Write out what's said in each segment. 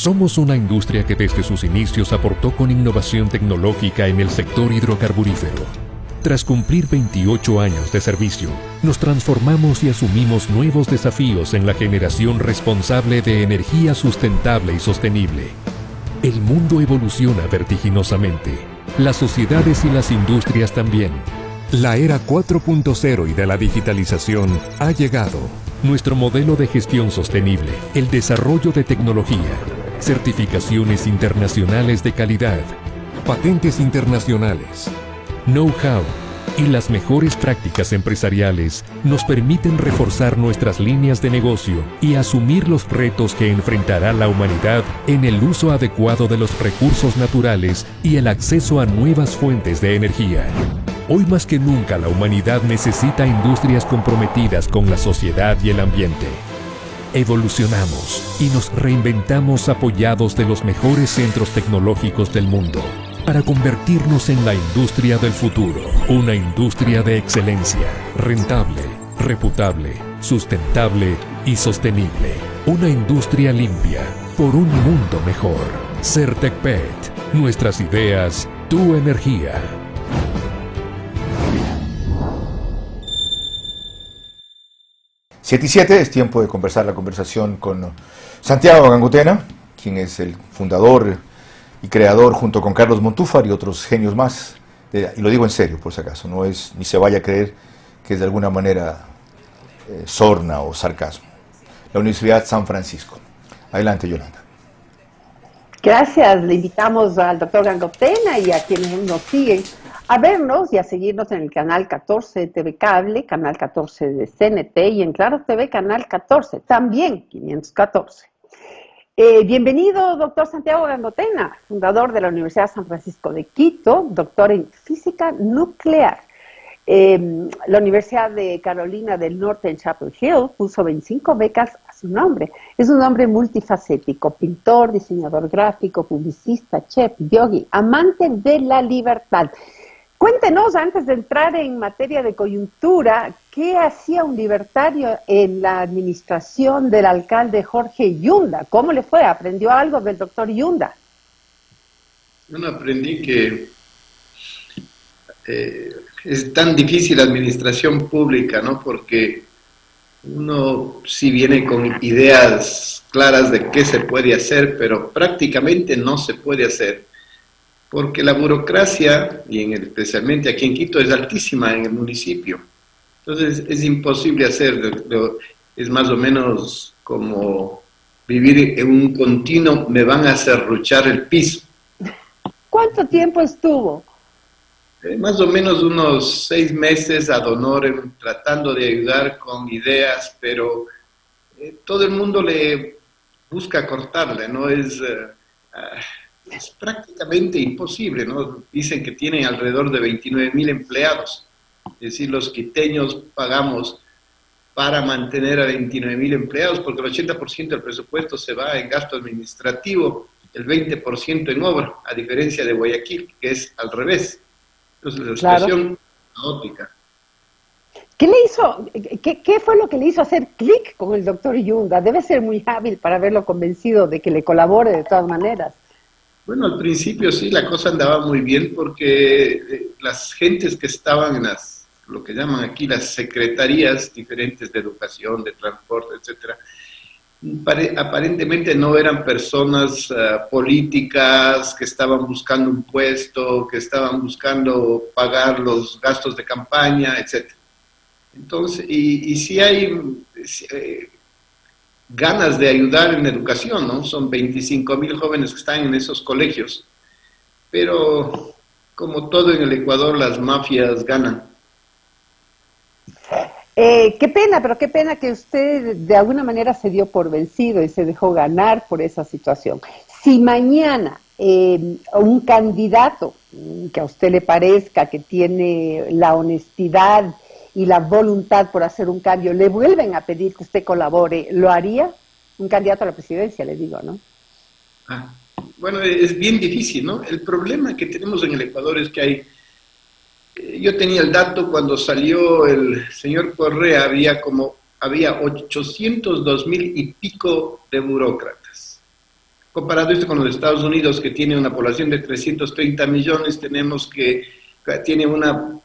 Somos una industria que desde sus inicios aportó con innovación tecnológica en el sector hidrocarburífero. Tras cumplir 28 años de servicio, nos transformamos y asumimos nuevos desafíos en la generación responsable de energía sustentable y sostenible. El mundo evoluciona vertiginosamente. Las sociedades y las industrias también. La era 4.0 y de la digitalización ha llegado. Nuestro modelo de gestión sostenible, el desarrollo de tecnología, certificaciones internacionales de calidad, patentes internacionales, know-how y las mejores prácticas empresariales nos permiten reforzar nuestras líneas de negocio y asumir los retos que enfrentará la humanidad en el uso adecuado de los recursos naturales y el acceso a nuevas fuentes de energía. Hoy más que nunca la humanidad necesita industrias comprometidas con la sociedad y el ambiente. Evolucionamos y nos reinventamos apoyados de los mejores centros tecnológicos del mundo para convertirnos en la industria del futuro. Una industria de excelencia, rentable, reputable, sustentable y sostenible. Una industria limpia por un mundo mejor. Certecpet, nuestras ideas, tu energía. 7:07, es tiempo de conversar la conversación con Santiago Gangotena, quien es el fundador y creador, junto con Carlos Montúfar y otros genios más, y lo digo en serio por si acaso, no es ni se vaya a creer que es de alguna manera sorna o sarcasmo, la Universidad San Francisco. Adelante, Yolanda. Gracias, le invitamos al doctor Gangotena y a quienes nos siguen a vernos y a seguirnos en el canal 14 de TV Cable, canal 14 de CNT y en Claro TV, canal 14, también 514. Bienvenido, doctor Santiago Gangotena, fundador de la Universidad San Francisco de Quito, doctor en física nuclear. La Universidad de Carolina del Norte en Chapel Hill puso 25 becas a su nombre. Es un hombre multifacético, pintor, diseñador gráfico, publicista, chef, yogi, amante de la libertad. Cuéntenos, antes de entrar en materia de coyuntura, ¿qué hacía un libertario en la administración del alcalde Jorge Yunda? ¿Cómo le fue? ¿Aprendió algo del doctor Yunda? Bueno, aprendí que es tan difícil la administración pública, ¿no? Porque uno sí viene con ideas claras de qué se puede hacer, pero prácticamente no se puede hacer. Porque la burocracia, y especialmente aquí en Quito, es altísima en el municipio. Entonces es imposible hacerlo. Es más o menos como vivir en un continuo, me van a serruchar el piso. ¿Cuánto tiempo estuvo? Más o menos unos 6 meses ad honorem, tratando de ayudar con ideas, pero todo el mundo le busca cortarle, ¿no? Es prácticamente imposible, ¿no? Dicen que tienen alrededor de 29.000 empleados. Es decir, los quiteños pagamos para mantener a 29.000 empleados, porque el 80% del presupuesto se va en gasto administrativo, el 20% en obra, a diferencia de Guayaquil, que es al revés. Entonces, la situación caótica. ¿Qué le hizo? ¿Qué fue lo que le hizo hacer clic con el doctor Yunda? Debe ser muy hábil para haberlo convencido de que le colabore de todas maneras. Bueno, al principio sí, la cosa andaba muy bien porque las gentes que estaban en lo que llaman aquí las secretarías diferentes de educación, de transporte, etcétera, aparentemente no eran personas políticas que estaban buscando un puesto, que estaban buscando pagar los gastos de campaña, etcétera. Entonces, y sí hay ganas de ayudar en educación, ¿no? Son 25.000 jóvenes que están en esos colegios, pero como todo en el Ecuador, las mafias ganan. Qué pena, pero qué pena que usted de alguna manera se dio por vencido y se dejó ganar por esa situación. Si mañana un candidato que a usted le parezca que tiene la honestidad y la voluntad por hacer un cambio, le vuelven a pedir que usted colabore, ¿lo haría? Un candidato a la presidencia, le digo, ¿no? Bueno, es bien difícil, ¿no? El problema que tenemos en el Ecuador es que yo tenía el dato cuando salió el señor Correa, había 802.000 y pico de burócratas. comparado esto con los Estados Unidos, que tiene una población de 330 millones, tiene una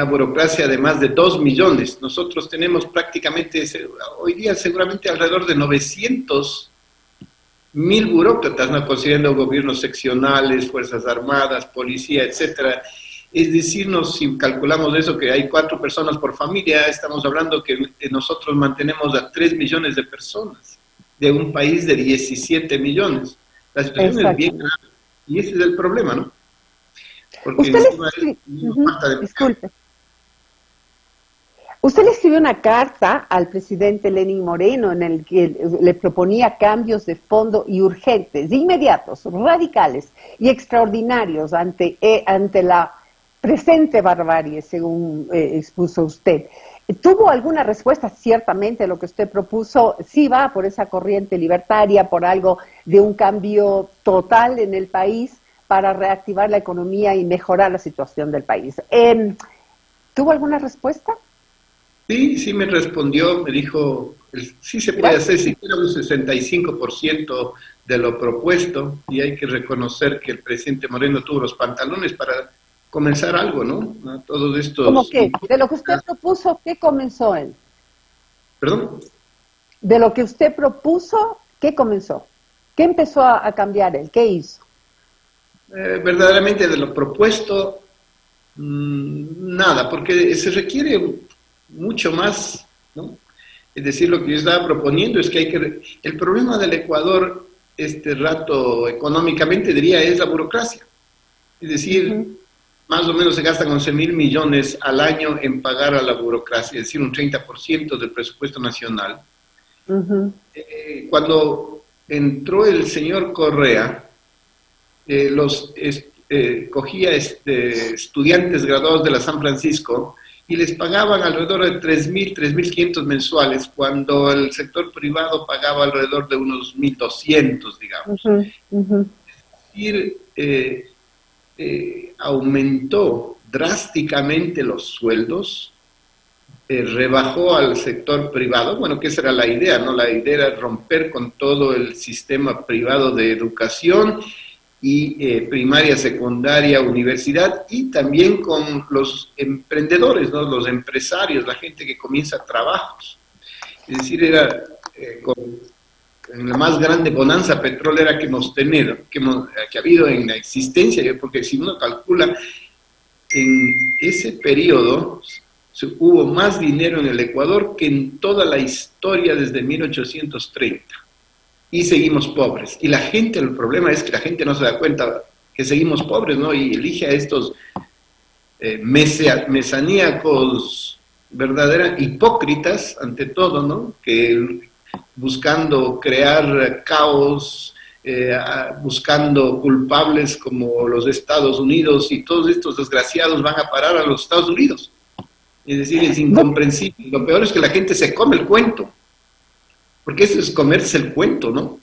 burocracia de más de 2 millones. Nosotros tenemos prácticamente, hoy día seguramente alrededor de 900.000 burócratas, ¿no? Considerando gobiernos seccionales, fuerzas armadas, policía, etcétera. Es decir, si calculamos eso, que hay 4 personas por familia, estamos hablando que nosotros mantenemos a 3 millones de personas de un país de 17 millones. La situación es bien grave y ese es el problema, ¿no? Porque disculpe. Usted le escribió una carta al presidente Lenín Moreno en el que le proponía cambios de fondo y urgentes, inmediatos, radicales y extraordinarios ante la presente barbarie, según expuso usted. ¿Tuvo alguna respuesta? Ciertamente lo que usted propuso sí va por esa corriente libertaria, por algo de un cambio total en el país para reactivar la economía y mejorar la situación del país. ¿Tuvo alguna respuesta? Sí me respondió, me dijo, sí se puede hacer siquiera un 65% de lo propuesto, y hay que reconocer que el presidente Moreno tuvo los pantalones para comenzar algo, ¿no? Todos estos... ¿Cómo qué? De lo que usted propuso, ¿qué comenzó él? ¿Perdón? De lo que usted propuso, ¿qué comenzó? ¿Qué empezó a cambiar él? ¿Qué hizo? Verdaderamente de lo propuesto, nada, porque se requiere mucho más, ¿no? Es decir, lo que yo estaba proponiendo es que el problema del Ecuador, este rato económicamente, diría, es la burocracia. Es decir, más o menos se gastan 11.000 millones al año en pagar a la burocracia, es decir, un 30% del presupuesto nacional. Cuando entró el señor Correa, cogía estudiantes graduados de la San Francisco y les pagaban alrededor de 3.500 mensuales, cuando el sector privado pagaba alrededor de unos 1.200, digamos. Es decir, aumentó drásticamente los sueldos, rebajó al sector privado, bueno, que esa era la idea, ¿no? La idea era romper con todo el sistema privado de educación y primaria, secundaria, universidad, y también con los emprendedores, ¿no? Los empresarios, la gente que comienza trabajos. Es decir, era en la más grande bonanza petrolera que hemos tenido, que ha habido en la existencia, porque si uno calcula, en ese periodo hubo más dinero en el Ecuador que en toda la historia desde 1830. Y seguimos pobres. Y la gente, el problema es que la gente no se da cuenta que seguimos pobres, ¿no? Y elige a estos mesaníacos, verdaderos hipócritas, ante todo, ¿no? Que buscando crear caos, buscando culpables como los Estados Unidos, y todos estos desgraciados van a parar a los Estados Unidos. Es decir, es incomprensible. Lo peor es que la gente se come el cuento. Porque eso es comerse el cuento, ¿no?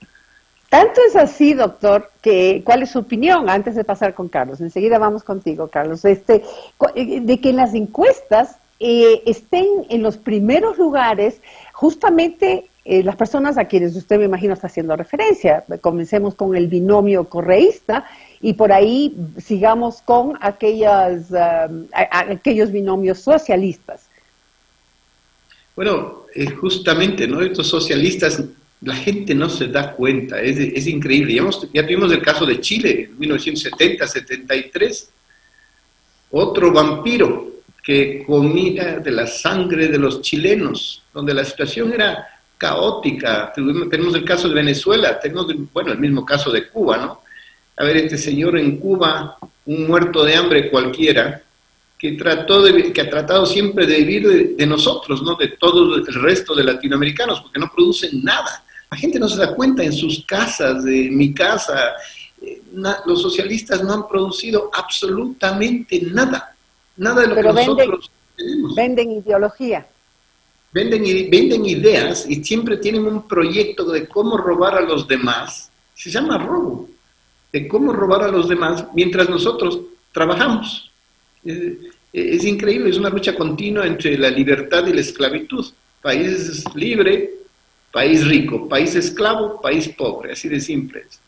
Tanto es así, doctor, que ¿cuál es su opinión? Antes de pasar con Carlos, enseguida vamos contigo, Carlos, de que en las encuestas estén en los primeros lugares justamente las personas a quienes usted, me imagino, está haciendo referencia. Comencemos con el binomio correísta y por ahí sigamos con aquellos binomios socialistas. Bueno, justamente, ¿no? Estos socialistas, la gente no se da cuenta, es increíble. Ya tuvimos el caso de Chile, en 1970-73, otro vampiro que comía de la sangre de los chilenos, donde la situación era caótica. Tenemos el caso de Venezuela, tenemos, bueno, el mismo caso de Cuba, ¿no? A ver, este señor en Cuba, un muerto de hambre cualquiera, que ha tratado siempre de vivir de nosotros, ¿no? De todo el resto de latinoamericanos, porque no producen nada. La gente no se da cuenta en sus casas, en mi casa. Los socialistas no han producido absolutamente nada. Nada de lo que nosotros tenemos. Venden ideología. Venden ideas y siempre tienen un proyecto de cómo robar a los demás. Se llama robo. De cómo robar a los demás mientras nosotros trabajamos. Es increíble, es una lucha continua entre la libertad y la esclavitud. País libre país rico, país esclavo, país pobre, así de simple es.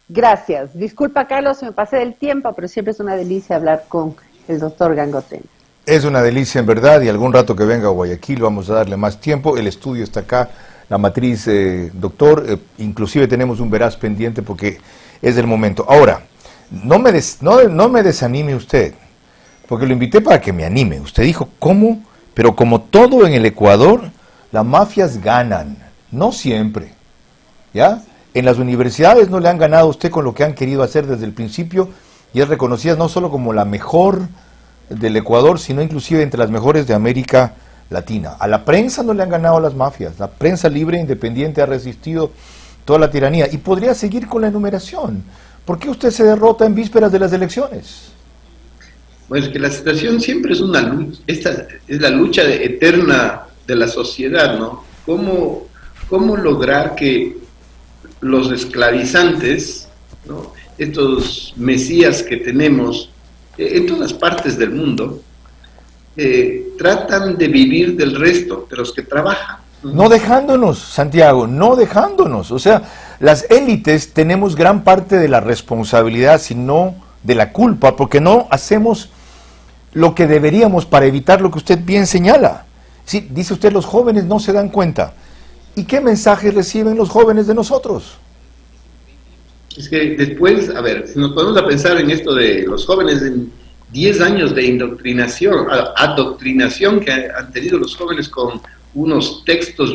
Gracias. Disculpa, Carlos, me pasé del tiempo, pero siempre es una delicia hablar con el doctor Gangotena. Es una delicia en verdad, y algún rato que venga a Guayaquil vamos a darle más tiempo. El estudio está acá, la matriz, doctor, inclusive tenemos un veraz pendiente porque es el momento. Ahora, no me desanime usted, porque lo invité para que me anime. Usted dijo, ¿cómo? Pero como todo en el Ecuador, las mafias ganan, no siempre, ¿ya? En las universidades no le han ganado a usted con lo que han querido hacer desde el principio, y es reconocida no solo como la mejor del Ecuador, sino inclusive entre las mejores de América Latina. A la prensa no le han ganado las mafias, la prensa libre e independiente ha resistido toda la tiranía, y podría seguir con la enumeración. ¿Por qué usted se derrota en vísperas de las elecciones? Bueno, es que la situación siempre es una lucha, esta es la lucha eterna de la sociedad, ¿no? ¿Cómo lograr que los esclavizantes, ¿no?, estos mesías que tenemos en todas partes del mundo, tratan de vivir del resto, de los que trabajan? No dejándonos, Santiago, no dejándonos. O sea, las élites tenemos gran parte de la responsabilidad, si no de la culpa, porque no hacemos lo que deberíamos para evitar lo que usted bien señala. Sí, dice usted, los jóvenes no se dan cuenta. ¿Y qué mensajes reciben los jóvenes de nosotros? Es que después, a ver, si nos ponemos a pensar en esto de los jóvenes, en 10 años de indoctrinación, adoctrinación que han tenido los jóvenes con unos textos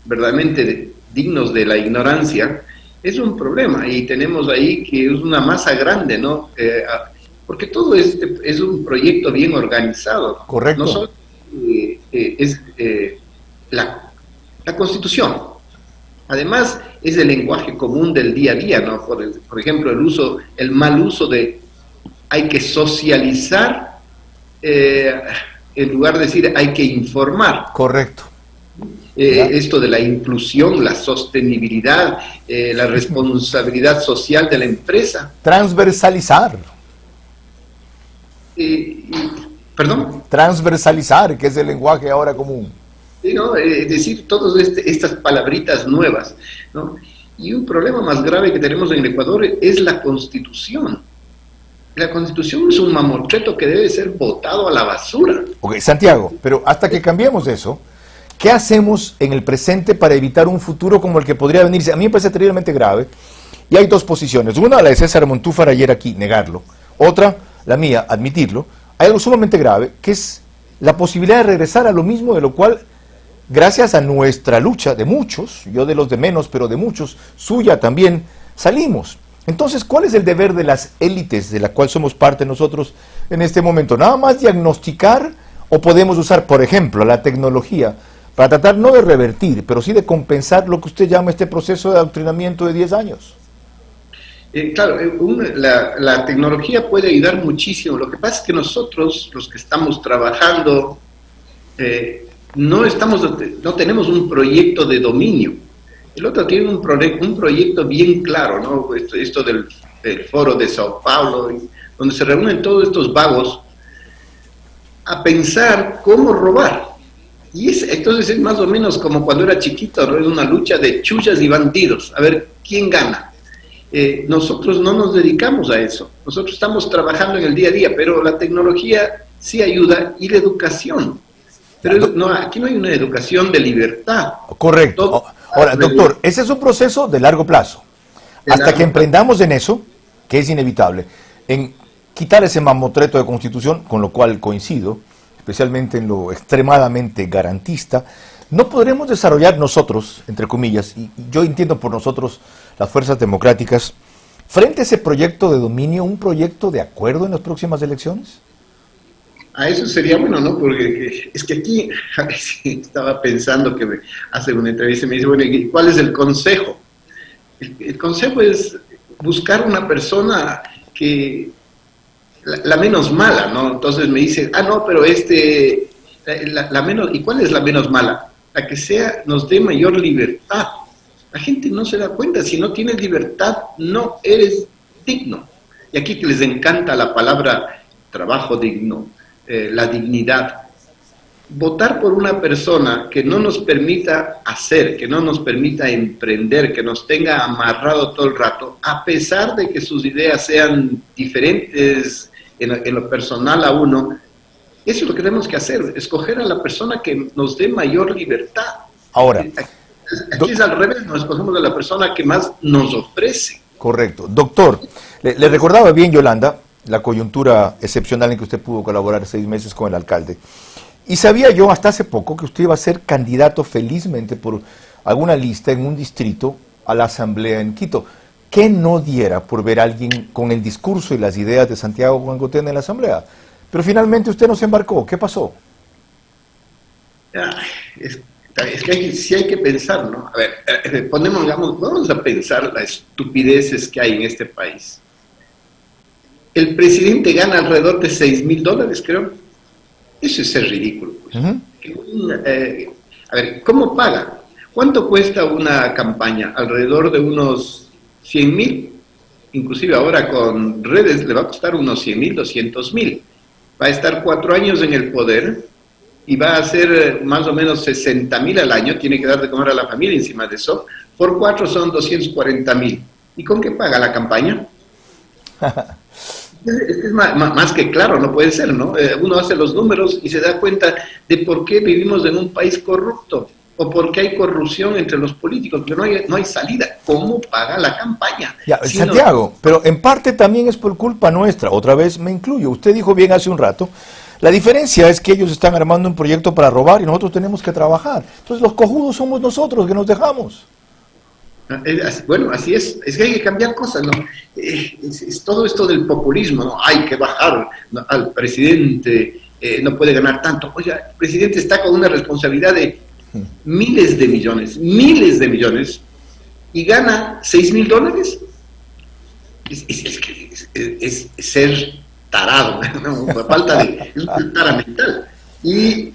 verdaderamente dignos de la ignorancia, es un problema, y tenemos ahí que es una masa grande, ¿no? Porque todo es un proyecto bien organizado. Correcto. No solo es la Constitución. Además, es el lenguaje común del día a día, ¿no? Por ejemplo, el mal uso de hay que socializar, en lugar de decir hay que informar. Correcto. Esto de la inclusión, la sostenibilidad, la responsabilidad social de la empresa. Transversalizar. ¿Perdón? Transversalizar, que es el lenguaje ahora común. Sí, ¿no? Es decir, todas estas palabritas nuevas, ¿no? Y un problema más grave que tenemos en el Ecuador es la Constitución. La Constitución es un mamotreto que debe ser botado a la basura. Ok, Santiago, pero hasta que cambiemos eso, ¿qué hacemos en el presente para evitar un futuro como el que podría venirse? A mí me parece terriblemente grave, y hay dos posiciones. Una, la de César Montúfar ayer aquí, negarlo. Otra, la mía, admitirlo. Hay algo sumamente grave, que es la posibilidad de regresar a lo mismo, de lo cual, gracias a nuestra lucha de muchos, yo de los de menos, pero de muchos, suya también, salimos. Entonces, ¿cuál es el deber de las élites de la cual somos parte nosotros en este momento? ¿Nada más diagnosticar, o podemos usar, por ejemplo, la tecnología para tratar no de revertir, pero sí de compensar lo que usted llama este proceso de adoctrinamiento de 10 años? Claro, la tecnología puede ayudar muchísimo. Lo que pasa es que nosotros, los que estamos trabajando, no tenemos un proyecto de dominio. El otro tiene un proyecto bien claro, ¿no? Esto del foro de Sao Paulo, donde se reúnen todos estos vagos a pensar cómo robar. Entonces es más o menos como cuando era chiquito, ¿no? Es una lucha de chullas y bandidos, a ver quién gana. Nosotros no nos dedicamos a eso, nosotros estamos trabajando en el día a día, pero la tecnología sí ayuda, y la educación. Pero aquí no hay una educación de libertad. Correcto. Ahora, doctor, ese es un proceso de largo plazo. Hasta que emprendamos en eso, que es inevitable, en quitar ese mamotreto de Constitución, con lo cual coincido, especialmente en lo extremadamente garantista, no podremos desarrollar nosotros, entre comillas, y yo entiendo por nosotros las fuerzas democráticas, frente a ese proyecto de dominio, un proyecto de acuerdo en las próximas elecciones. A eso sería bueno, ¿no? Porque es que aquí estaba pensando que me hace una entrevista y me dice, bueno, ¿y cuál es el consejo? El consejo es buscar una persona que, la menos mala, ¿no? Entonces me dice, no, pero la menos, ¿y cuál es la menos mala? La que nos dé mayor libertad. La gente no se da cuenta, si no tienes libertad, no eres digno. Y aquí que les encanta la palabra trabajo digno, la dignidad. votar por una persona que no nos permita hacer, que no nos permita emprender, que nos tenga amarrado todo el rato, a pesar de que sus ideas sean diferentes en lo personal a uno, eso es lo que tenemos que hacer, escoger a la persona que nos dé mayor libertad. Ahora, aquí es al revés, nos escogemos a la persona que más nos ofrece. correcto. Doctor, le recordaba bien, Yolanda, la coyuntura excepcional en que usted pudo colaborar 6 meses con el alcalde. Y sabía yo hasta hace poco que usted iba a ser candidato felizmente por alguna lista en un distrito a la asamblea en Quito. ¿Qué no diera por ver a alguien con el discurso y las ideas de Santiago Gangotena en la asamblea? Pero finalmente usted no se embarcó. ¿Qué pasó? Es que sí hay que pensar, ¿no? A ver, vamos a pensar las estupideces que hay en este país. El presidente gana alrededor de $6,000, creo. Eso es ser ridículo. Pues. A ver, ¿cómo paga? ¿Cuánto cuesta una campaña? Alrededor de unos 100,000. Inclusive ahora con redes le va a costar unos 100,000, 200,000. Va a estar 4 años en el poder y va a hacer más o menos 60,000 al año. Tiene que dar de comer a la familia encima de eso. Por 4 son 240,000. ¿Y con qué paga la campaña? Es más que claro, no puede ser, ¿no? Uno hace los números y se da cuenta de por qué vivimos en un país corrupto o por qué hay corrupción entre los políticos, que no hay salida. ¿Cómo paga la campaña? Ya, si Santiago, pero en parte también es por culpa nuestra, otra vez me incluyo. Usted dijo bien hace un rato, la diferencia es que ellos están armando un proyecto para robar y nosotros tenemos que trabajar. Entonces los cojudos somos nosotros que nos dejamos. Bueno, así es que hay que cambiar cosas, ¿no? Es todo esto del populismo, ¿no? Hay que bajar al presidente, no puede ganar tanto. Oye, el presidente está con una responsabilidad de miles de millones, y gana $6,000. Es ser tarado, ¿no? Falta de es una tara mental. Y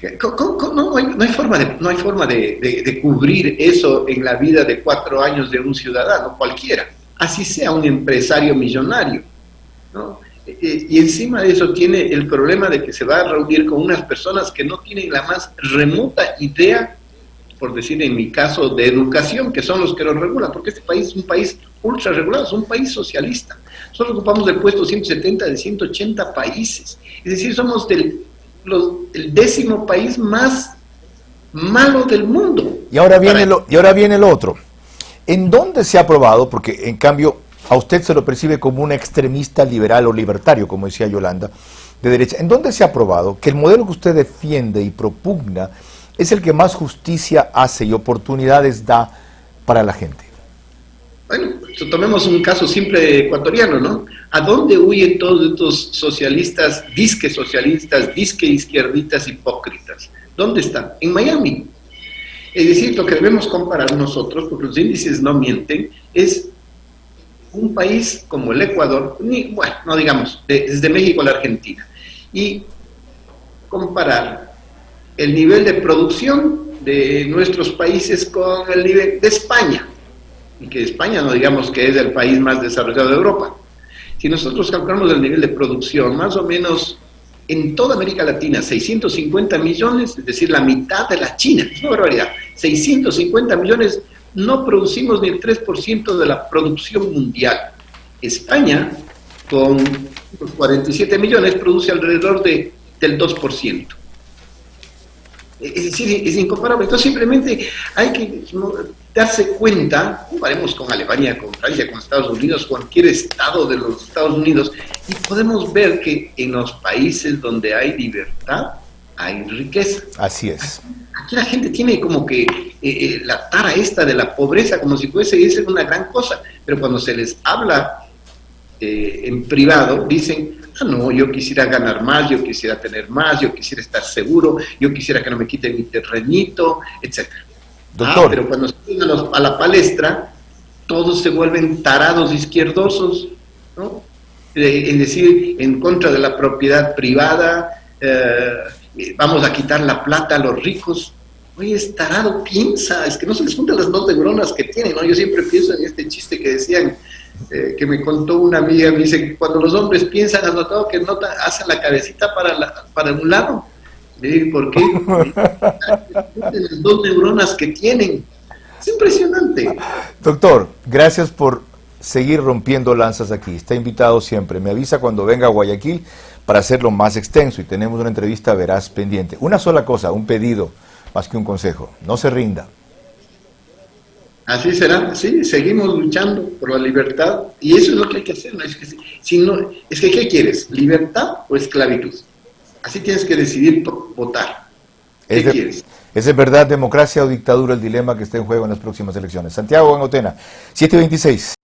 no hay forma de cubrir eso en la vida de 4 años de un ciudadano cualquiera, así sea un empresario millonario, ¿no? Y encima de eso tiene el problema de que se va a reunir con unas personas que no tienen la más remota idea, por decir en mi caso, de educación, que son los que lo regulan, porque este país es un país ultra regulado, es un país socialista. Nosotros ocupamos el puesto 170 de 180 países, es decir, somos el 10º país más malo del mundo. Y ahora viene lo otro. ¿En dónde se ha probado? Porque en cambio a usted se lo percibe como un extremista liberal o libertario, como decía Yolanda, de derecha. ¿En dónde se ha probado que el modelo que usted defiende y propugna es el que más justicia hace y oportunidades da para la gente? Bueno, tomemos un caso simple ecuatoriano, ¿no? ¿A dónde huyen todos estos socialistas, disque izquierdistas hipócritas? ¿Dónde están? En Miami. Es decir, lo que debemos comparar nosotros, porque los índices no mienten, es un país como el Ecuador, no digamos, desde México a la Argentina, y comparar el nivel de producción de nuestros países con el nivel de España, y que España no digamos que es el país más desarrollado de Europa. Si nosotros calculamos el nivel de producción, más o menos en toda América Latina, 650 millones, es decir, la mitad de la China, es una barbaridad, 650 millones, no producimos ni el 3% de la producción mundial. España, con 47 millones, produce alrededor del 2%. Es decir, es incomparable. Entonces simplemente hay que darse cuenta, comparemos con Alemania, con Francia, con Estados Unidos, cualquier estado de los Estados Unidos, y podemos ver que en los países donde hay libertad, hay riqueza. Así es. Aquí la gente tiene como que la tara esta de la pobreza como si fuese una gran cosa, pero cuando se les habla en privado, dicen, no, yo quisiera ganar más, yo quisiera tener más, yo quisiera estar seguro, yo quisiera que no me quiten mi terrenito, etc. Doctor. Pero cuando se suben a la palestra, todos se vuelven tarados izquierdosos, ¿no? Es decir, en contra de la propiedad privada, vamos a quitar la plata a los ricos. Oye, es tarado, piensa, es que no se les juntan las 2 neuronas que tienen, ¿no? Yo siempre pienso en este chiste que decían, que me contó una amiga, me dice que cuando los hombres piensan, ¿has notado que hacen la cabecita para un lado? Le digo, ¿por qué? Las dos neuronas que tienen. Es impresionante. Doctor, gracias por seguir rompiendo lanzas aquí. Está invitado siempre. Me avisa cuando venga a Guayaquil para hacerlo más extenso y tenemos una entrevista veraz pendiente. Una sola cosa, un pedido, más que un consejo. No se rinda. Así será, sí, seguimos luchando por la libertad y eso es lo que hay que hacer. ¿No? Es que, ¿qué quieres? ¿Libertad o esclavitud? Así tienes que decidir votar. ¿Qué quieres? ¿Es verdad democracia o dictadura el dilema que está en juego en las próximas elecciones? Santiago Gangotena, 726.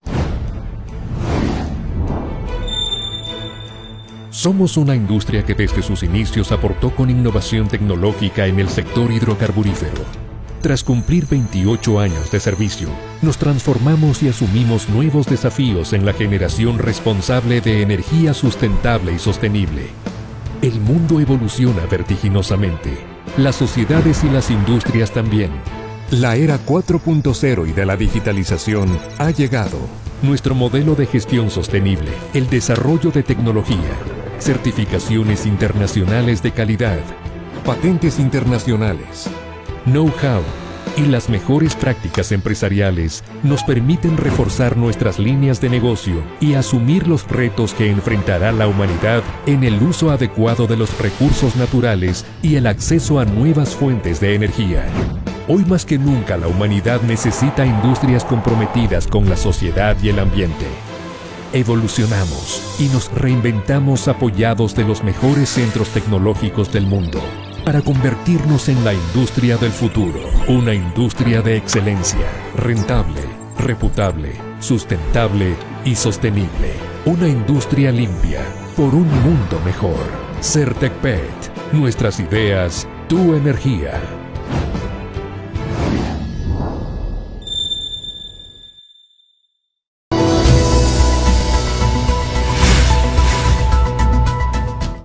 Somos una industria que desde sus inicios aportó con innovación tecnológica en el sector hidrocarburífero. Tras cumplir 28 años de servicio, nos transformamos y asumimos nuevos desafíos en la generación responsable de energía sustentable y sostenible. El mundo evoluciona vertiginosamente, las sociedades y las industrias también. La era 4.0 y de la digitalización ha llegado. Nuestro modelo de gestión sostenible, el desarrollo de tecnología, certificaciones internacionales de calidad, patentes internacionales, know-how y las mejores prácticas empresariales nos permiten reforzar nuestras líneas de negocio y asumir los retos que enfrentará la humanidad en el uso adecuado de los recursos naturales y el acceso a nuevas fuentes de energía. Hoy más que nunca la humanidad necesita industrias comprometidas con la sociedad y el ambiente. Evolucionamos y nos reinventamos apoyados de los mejores centros tecnológicos del mundo para convertirnos en la industria del futuro. Una industria de excelencia, rentable, reputable, sustentable y sostenible. Una industria limpia por un mundo mejor. Certecpet, nuestras ideas, tu energía.